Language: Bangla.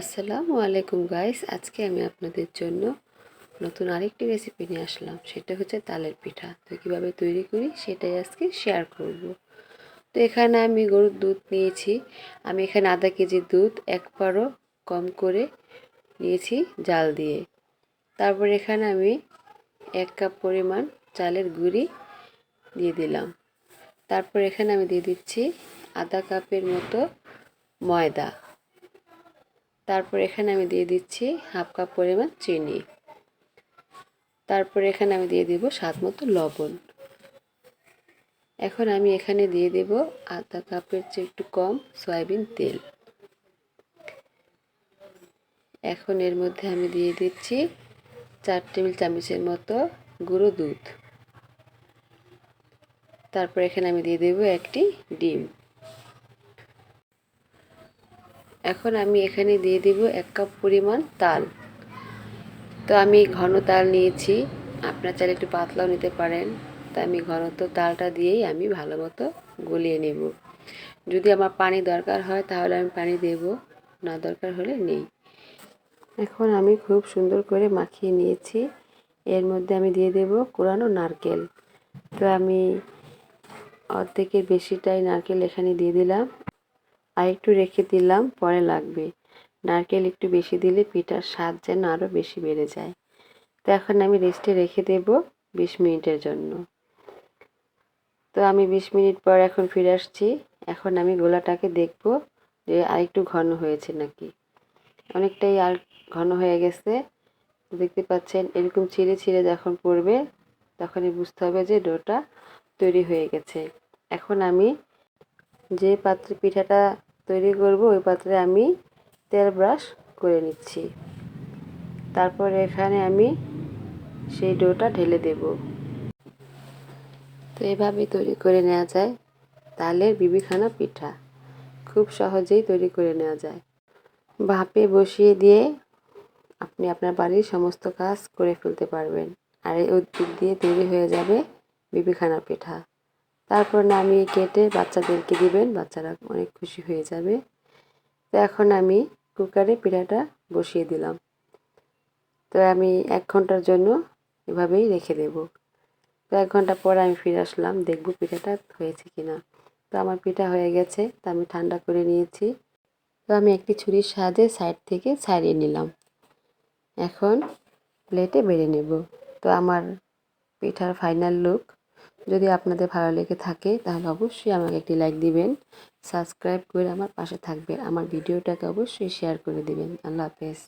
আসসালামু আলাইকুম গাইস, আজকে আমি আপনাদের জন্য নতুন আরেকটি রেসিপি নিয়ে আসলাম। সেটা হচ্ছে তালের পিঠা। তো কীভাবে তৈরি করি সেটাই আজকে শেয়ার করব। তো এখানে আমি গরুর দুধ নিয়েছি। আমি এখানে আধা কেজি দুধ একবারও কম করে নিয়েছি জাল দিয়ে। তারপর এখানে আমি 1 কাপ পরিমাণ চালের গুঁড়ি দিয়ে দিলাম। তারপর এখানে আমি দিয়ে দিচ্ছি আধা কাপের মতো ময়দা। তারপর এখানে আমি দিয়ে দিচ্ছি হাফ কাপ পরিমাণ চিনি। তারপর এখানে আমি দিয়ে দিব স্বাদ মতো লবণ। এখন আমি এখানে দিয়ে দেব আধা কাপের চেয়ে একটু কম সয়াবিন তেল। এখন এর মধ্যে আমি দিয়ে দিচ্ছি 4 টেবিল চামচের মতো গুঁড়ো দুধ। তারপর এখানে আমি দিয়ে দেব একটি ডিম। এখন আমি এখানে দিয়ে দেব 1 কাপ পরিমাণ তাল। তো আমি ঘন তাল নিয়েছি, আপনারা চাইলে একটু পাতলাও নিতে পারেন। তো আমি ঘনত্ব তালটা দিয়েই আমি ভালো মতো গলিয়ে নেব। যদি আমার পানি দরকার হয় তাহলে আমি পানি দেব, না দরকার হলে নেই। এখন আমি খুব সুন্দর করে মাখিয়ে নিয়েছি। এর মধ্যে আমি দিয়ে দেব কোরানো নারকেল। তো আমি অর্ধেকের বেশিটাই নারকেল এখানে দিয়ে দিলাম, আর একটু রেখে দিলাম, পরে লাগবে। নারকেল একটু বেশি দিলে পিঠার স্বাদ যেন আরও বেশি বেড়ে যায়। তো এখন আমি রেস্টে রেখে দেব 20 মিনিটের জন্য। তো আমি 20 মিনিট পর এখন ফিরে আসছি। এখন আমি গোলাটাকে দেখব যে আরেকটু ঘন হয়েছে নাকি। অনেকটাই আর ঘন হয়ে গেছে। দেখতে পাচ্ছেন এরকম ছিঁড়ে ছিঁড়ে যখন পড়বে তখনই বুঝতে হবে যে ডোটা তৈরি হয়ে গেছে। এখন আমি যে পাত্রে পিঠাটা তৈরি করব ওই পাত্রে আমি তেল ব্রাশ করে নিচ্ছি। তারপর এখানে আমি সেই ডোটা ঢেলে দেব। তো এভাবেই তৈরি করে নেওয়া যায় তালের বিবিখানা পিঠা। খুব সহজেই তৈরি করে নেওয়া যায়। ভাপে বসিয়ে দিয়ে আপনি আপনার বাড়ির সমস্ত কাজ করে ফেলতে পারবেন, আর এই দিক দিয়ে তৈরি হয়ে যাবে বিবিখানা পিঠা। তারপর নামিয়ে কেটে বাচ্চাদেরকে দিবেন, বাচ্চারা অনেক খুশি হয়ে যাবে। তো এখন আমি কুকারে পিঠাটা বসিয়ে দিলাম। তো আমি 1 ঘন্টার জন্য এভাবেই রেখে দেব। তো 1 ঘন্টা পর আমি ফিরে আসলাম, দেখব পিঠাটা হয়েছে কিনা। তো আমার পিঠা হয়ে গেছে। তো আমি ঠান্ডা করে নিয়েছি। তো আমি একটি ছুরির সাহায্যে সাইড থেকে ছাড়িয়ে নিলাম। এখন প্লেটে বেড়ে নেব। তো আমার পিঠার ফাইনাল লুক। যদি আপনাদের ভালো লেগে থাকে তাহলে অবশ্যই আমাকে একটি লাইক দিবেন, সাবস্ক্রাইব করে আমার পাশে থাকবেন, আমার ভিডিওটাকে অবশ্যই শেয়ার করে দিবেন। আল্লাহ হাফেজ।